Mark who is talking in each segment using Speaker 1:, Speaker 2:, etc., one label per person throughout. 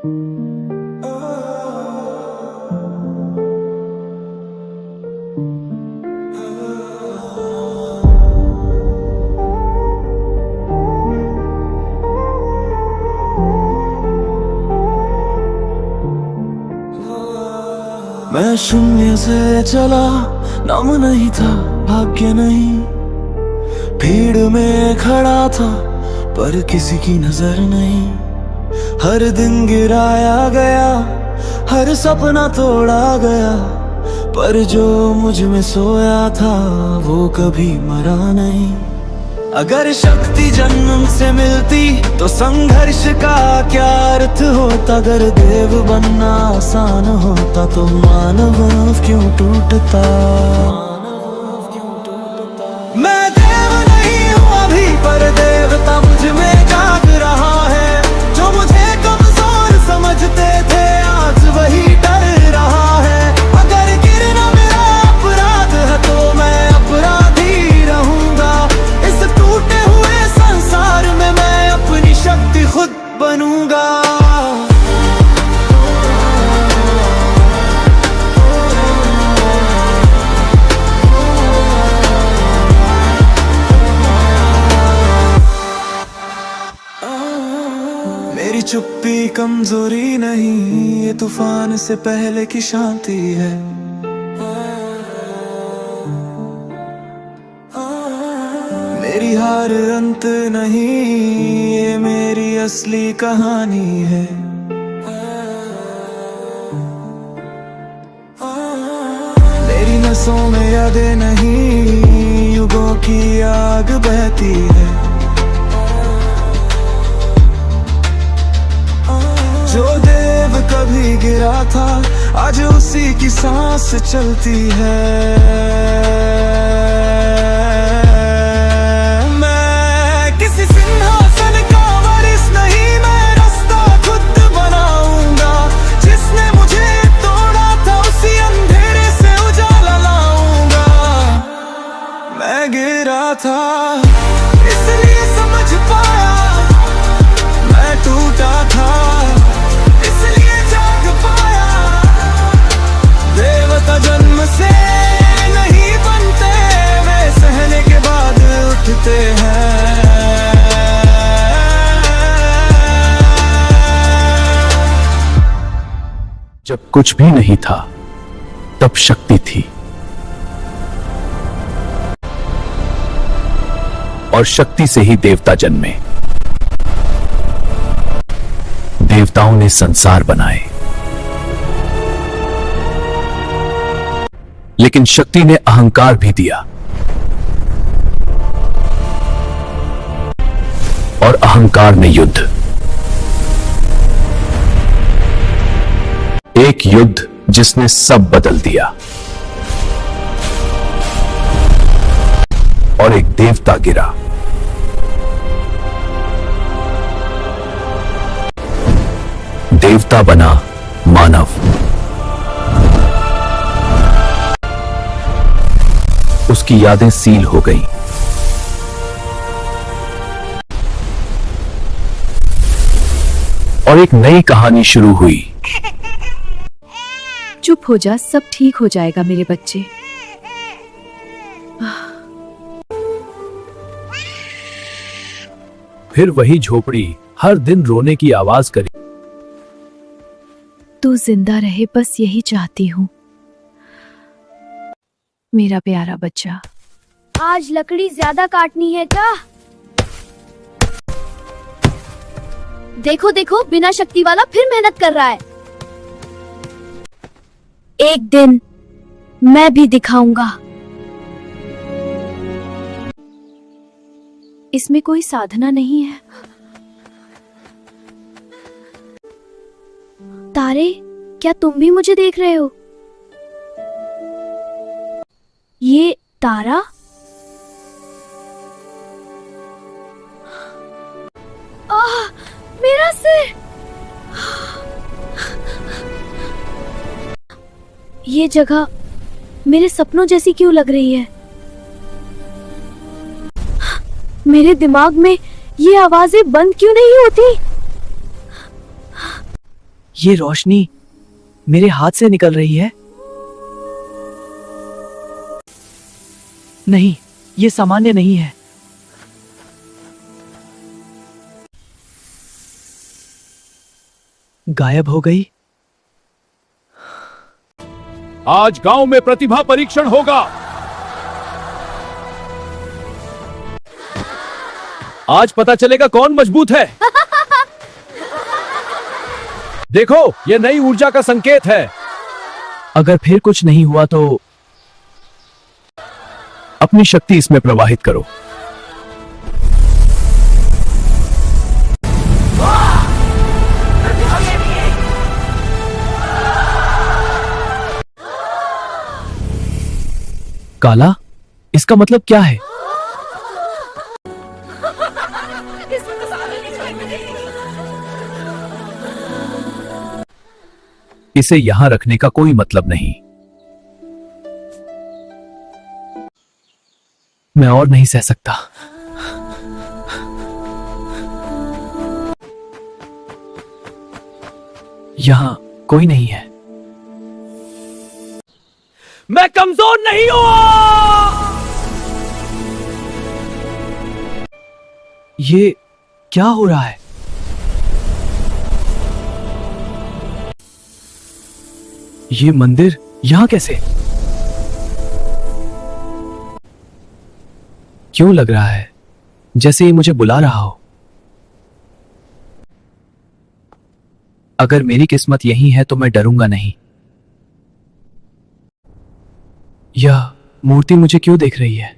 Speaker 1: मैं शून्य से चला, नाम नहीं था, भाग्य नहीं, भीड़ में खड़ा था पर किसी की नजर नहीं। हर दिन गिराया गया, हर सपना तोड़ा गया, पर जो मुझ में सोया था वो कभी मरा नहीं। अगर शक्ति जन्म से मिलती तो संघर्ष का क्या अर्थ होता। अगर देव बनना आसान होता तो मानव क्यों टूटता। मैं देव नहीं हूँ अभी, पर देवता मुझ में जाग रहा है। जो मुझे कमजोर समझते थे आज वही डर रहा है। अगर गिरना मेरा अपराध है तो मैं अपराधी रहूंगा। इस टूटे हुए संसार में मैं अपनी शक्ति खुद बनूंगा। मेरी चुप्पी कमजोरी नहीं, ये तूफान से पहले की शांति है। मेरी हार अंत नहीं, ये मेरी असली कहानी है। मेरी नसों में यादें नहीं, युगों की आग बहती है। जो देव कभी गिरा था आज उसी की सांस चलती है। मैं किसी सिंहासन का वारिस नहीं, मैं रास्ता खुद बनाऊंगा। जिसने मुझे तोड़ा था उसी अंधेरे से उजाला लाऊंगा। मैं गिरा था इसलिए समझ पाया, मैं टूटा था जन्म से नहीं बनते, वे सहने के बाद उठते हैं।
Speaker 2: जब कुछ भी नहीं था तब शक्ति थी, और शक्ति से ही देवता जन्मे। देवताओं ने संसार बनाए, लेकिन शक्ति ने अहंकार भी दिया, और अहंकार ने युद्ध। एक युद्ध जिसने सब बदल दिया, और एक देवता गिरा। देवता बना मानव। उसकी यादें सील हो गईं, और एक नई कहानी शुरू हुई।
Speaker 3: चुप हो जा, सब ठीक हो जाएगा मेरे बच्चे।
Speaker 2: फिर वही झोपड़ी हर दिन रोने की आवाज करी।
Speaker 3: तू जिंदा रहे, बस यही चाहती हूँ मेरा प्यारा बच्चा।
Speaker 4: आज लकड़ी ज्यादा काटनी है क्या? देखो देखो, बिना शक्ति वाला फिर मेहनत कर रहा है। एक दिन मैं भी दिखाऊंगा।
Speaker 3: इसमें कोई साधना नहीं है।
Speaker 4: तारे, क्या तुम भी मुझे देख रहे हो? ये तारा? मेरा सिर! ये जगह मेरे सपनों जैसी क्यों लग रही है? मेरे दिमाग में ये आवाजें बंद क्यों नहीं होती?
Speaker 5: ये रोशनी मेरे हाथ से निकल रही है। नहीं, ये सामान्य नहीं है। गायब हो गई।
Speaker 2: आज गांव में प्रतिभा परीक्षण होगा। आज पता चलेगा कौन मजबूत है। देखो, ये नई ऊर्जा का संकेत है।
Speaker 5: अगर फिर कुछ नहीं हुआ तो
Speaker 2: अपनी शक्ति इसमें प्रवाहित करो।
Speaker 5: काला, इसका मतलब क्या है?
Speaker 2: इसे यहां रखने का कोई मतलब नहीं।
Speaker 5: मैं और नहीं सह सकता। यहां कोई नहीं है। मैं कमजोर नहीं हुआ। ये क्या हो रहा है? ये मंदिर यहां कैसे? क्यों लग रहा है जैसे ये मुझे बुला रहा हो? अगर मेरी किस्मत यही है तो मैं डरूंगा नहीं। यह मूर्ति मुझे क्यों देख रही है?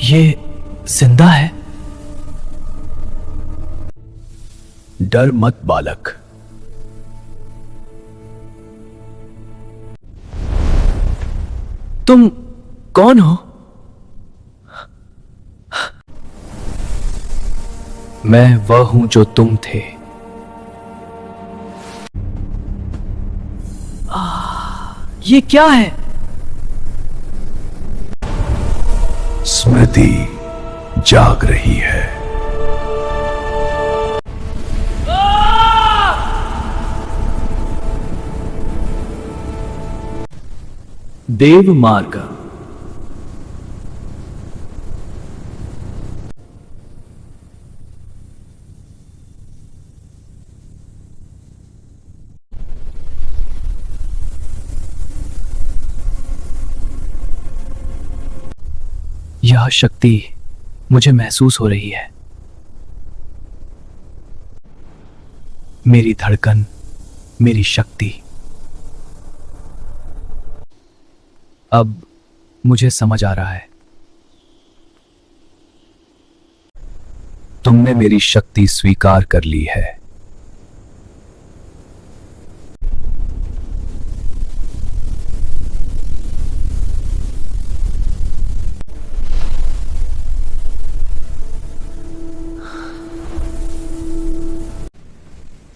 Speaker 5: ये जिंदा है?
Speaker 2: डर मत बालक।
Speaker 5: तुम कौन हो?
Speaker 2: मैं वह हूं जो तुम थे।
Speaker 5: ये क्या है?
Speaker 2: स्मृति जाग रही है।
Speaker 5: देव मार्ग। यह शक्ति मुझे महसूस हो रही है। मेरी धड़कन, मेरी शक्ति। अब मुझे समझ आ रहा है।
Speaker 2: तुमने मेरी शक्ति स्वीकार कर ली है।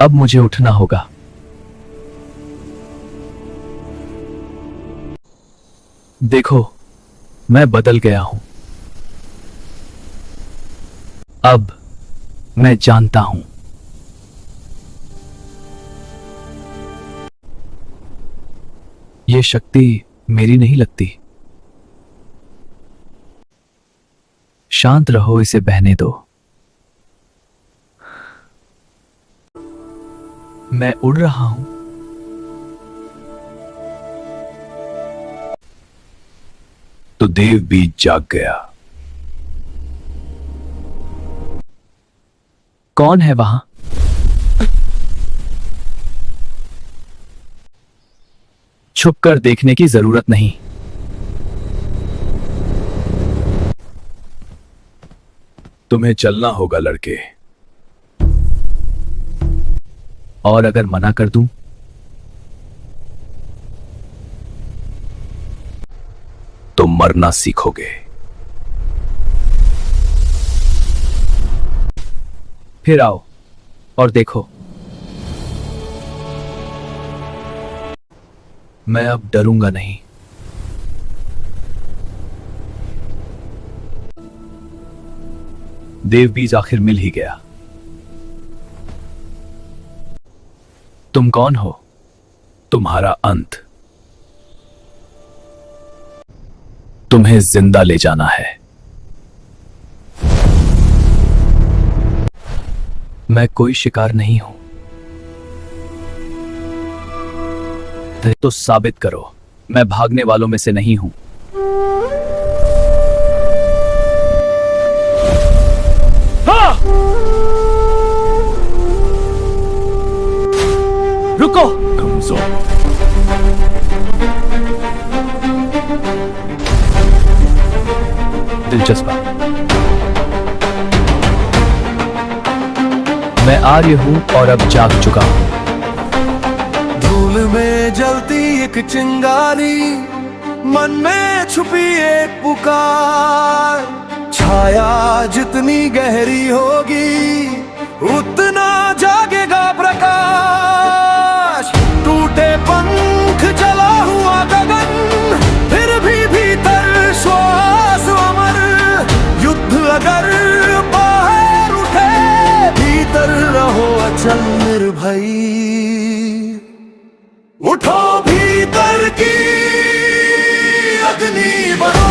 Speaker 5: अब मुझे उठना होगा। देखो, मैं बदल गया हूं। अब मैं जानता हूं। यह शक्ति मेरी नहीं लगती। शांत रहो, इसे बहने दो। मैं उड़ रहा हूं।
Speaker 2: तो देव भी जाग गया।
Speaker 5: कौन है वहां? छुपकर देखने की जरूरत नहीं।
Speaker 2: तुम्हें चलना होगा लड़के।
Speaker 5: और अगर मना कर दूं?
Speaker 2: तो मरना सीखोगे।
Speaker 5: फिर आओ और देखो। मैं अब डरूंगा नहीं।
Speaker 2: देव बीज आखिर मिल ही गया। तुम कौन हो? तुम्हारा अंत। तुम्हें जिंदा ले जाना है। मैं कोई शिकार नहीं हूं। तो साबित करो। मैं भागने वालों में से नहीं हूं। हाँ! रुको। कमजोर। दिलचस्प। मैं आर्य हूं और अब जाग चुका हूं।
Speaker 1: धूल में जलती एक चिंगारी, मन में छुपी एक पुकार। छाया जितनी गहरी होगी उतना जागेगा प्रकाश। टूटे पंख जला हुआ गगन, फिर भी भीतर श्वास अमर। युद्ध अगर बाहर उठे, भीतर रहो अचल निर्भय। उठो भीतर की अग्नि बनो,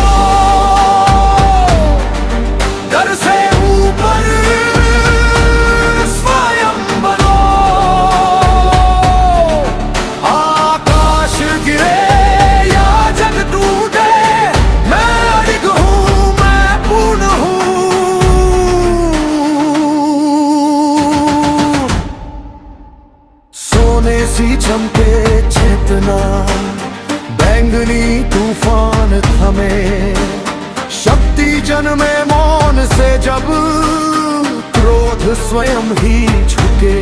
Speaker 1: डर से ऊपर स्वयं बनो। आकाश गिरे या जग टूटे, मैं अडिग हूं, मैं पूर्ण हूं। सोने सी चमके चेतना, बैंगनी तूफान थमे। शक्ति जन्मे मौन से जब, क्रोध स्वयं ही झुके।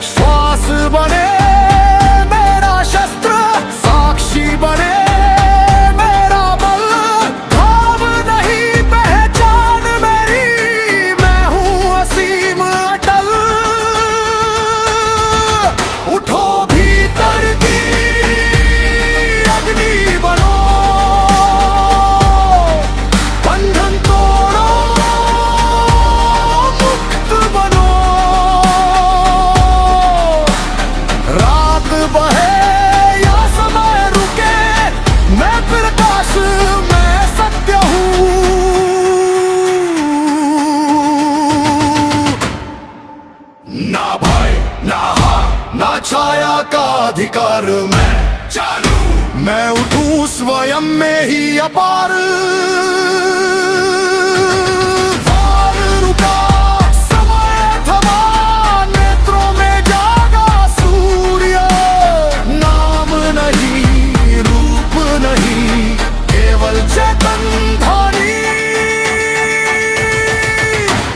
Speaker 1: श्वास बने मेरा शस्त्र, साक्षी बने मेरा बल। भाव नहीं पहचान मेरी, मैं हूं असीम अटल। उठो भीतर की अग्नि बनो, बंधन तोड़ो, मुक्त बनो। रात बहे या समय रुके, मैं प्रकाश, मैं सत्य हूं। ना भय ना हार ना छाया का अधिकार, मैं चालू। मैं उठूं स्वयं में ही अपार। वार रुका, समय थमा, नेत्रों में जागा सूर्य। नाम नहीं, रूप नहीं, केवल चेतन ध्वनि।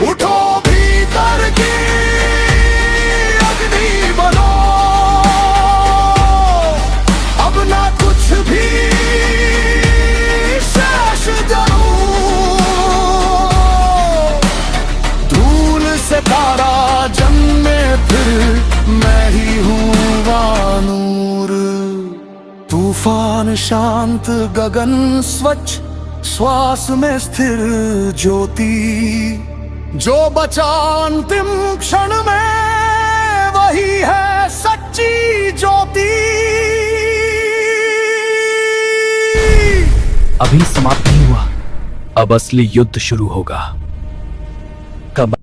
Speaker 1: उठो भीतर की अग्नि बनो, अब ना कुछ भी शेष जरूं। धूल से तारा जन्मे फिर, मैं ही हूँ वानूर। तूफान शांत, गगन स्वच्छ, श्वास में स्थिर ज्योति। जो बचा अंतिम क्षण में, वही है सच्ची ज्योति।
Speaker 2: अभी समाप्त नहीं हुआ। अब असली युद्ध शुरू होगा। कब?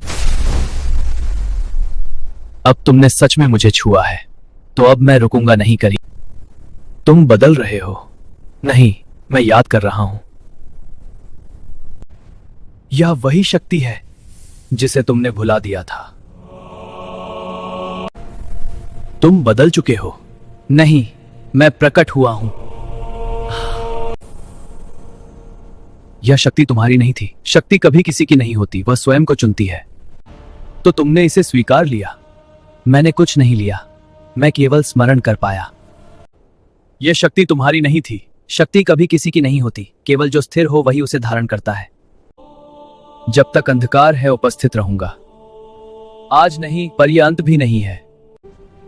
Speaker 2: अब तुमने सच में मुझे छुआ है, तो अब मैं रुकूंगा नहीं। करी तुम बदल रहे हो। नहीं, मैं याद कर रहा हूं। यह वही शक्ति है जिसे तुमने भुला दिया था। तुम बदल चुके हो। नहीं, मैं प्रकट हुआ हूं। यह शक्ति तुम्हारी नहीं थी। शक्ति कभी किसी की नहीं होती, वह स्वयं को चुनती है। तो तुमने इसे स्वीकार लिया। मैंने कुछ नहीं लिया, मैं केवल स्मरण कर पाया। यह शक्ति तुम्हारी नहीं थी। शक्ति कभी किसी की नहीं होती, केवल जो स्थिर हो वही उसे धारण करता है। जब तक अंधकार है उपस्थित रहूंगा। आज नहीं, पर यह अंत भी नहीं है।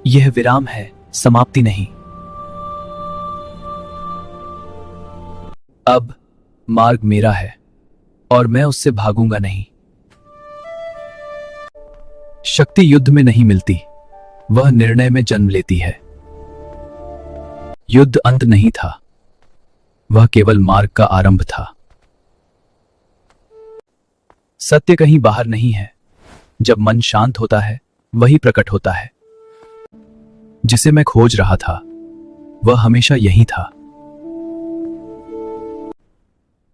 Speaker 2: यह विराम है, समाप्ति नहीं। अब मार्ग मेरा है और मैं उससे भागूंगा नहीं। शक्ति युद्ध में नहीं मिलती, वह निर्णय में जन्म लेती है। युद्ध अंत नहीं था, वह केवल मार्ग का आरंभ था। सत्य कहीं बाहर नहीं है, जब मन शांत होता है वही प्रकट होता है। जिसे मैं खोज रहा था वह हमेशा यही था।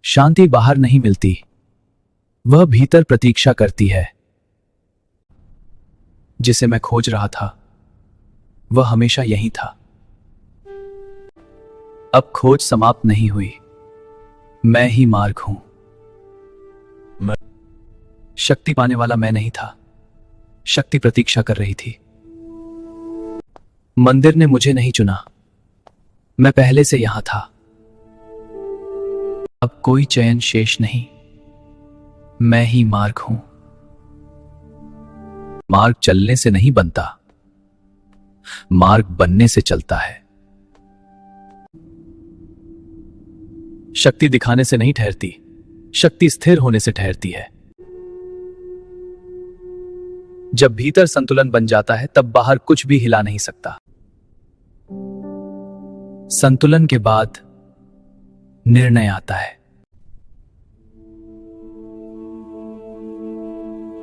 Speaker 2: शांति बाहर नहीं मिलती, वह भीतर प्रतीक्षा करती है। जिसे मैं खोज रहा था वह हमेशा यही था। अब खोज समाप्त नहीं हुई, मैं ही मार्ग हूं। शक्ति पाने वाला मैं नहीं था, शक्ति प्रतीक्षा कर रही थी। मंदिर ने मुझे नहीं चुना, मैं पहले से यहां था। अब कोई चयन शेष नहीं, मैं ही मार्ग हूं। मार्ग चलने से नहीं बनता, मार्ग बनने से चलता है। शक्ति दिखाने से नहीं ठहरती, शक्ति स्थिर होने से ठहरती है। जब भीतर संतुलन बन जाता है तब बाहर कुछ भी हिला नहीं सकता। संतुलन के बाद निर्णय आता है।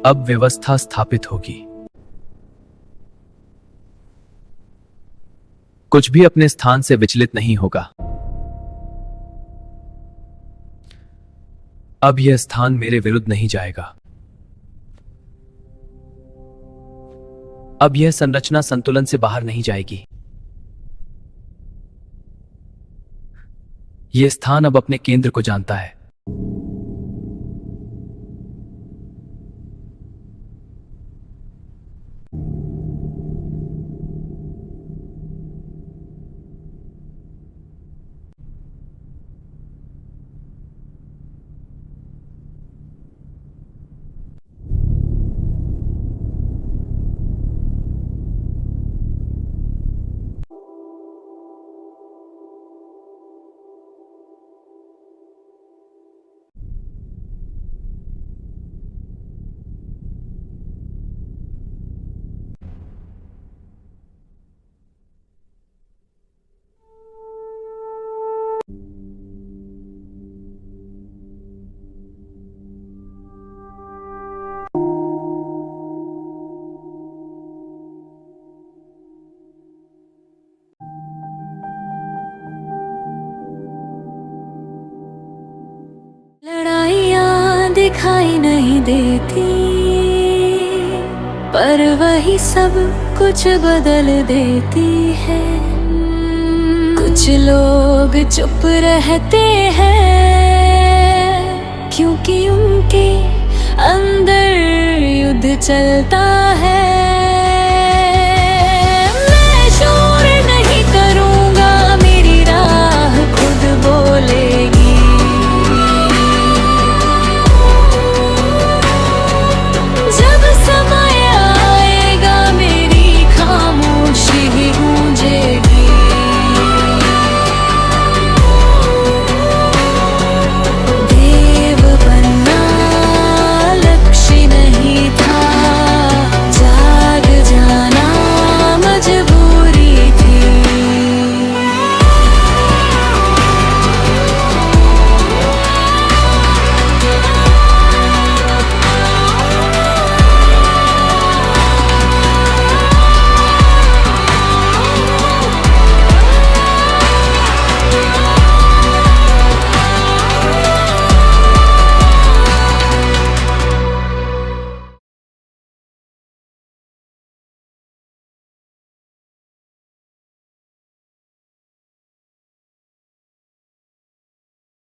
Speaker 2: अब व्यवस्था स्थापित होगी। कुछ भी अपने स्थान से विचलित नहीं होगा। अब यह स्थान मेरे विरुद्ध नहीं जाएगा। अब यह संरचना संतुलन से बाहर नहीं जाएगी। यह स्थान अब अपने केंद्र को जानता है।
Speaker 6: लड़ाइयाँ दिखाई नहीं देती, पर वही सब कुछ बदल देती है। कुछ लोग चुप रहते हैं, क्योंकि उनके अंदर युद्ध चलता है।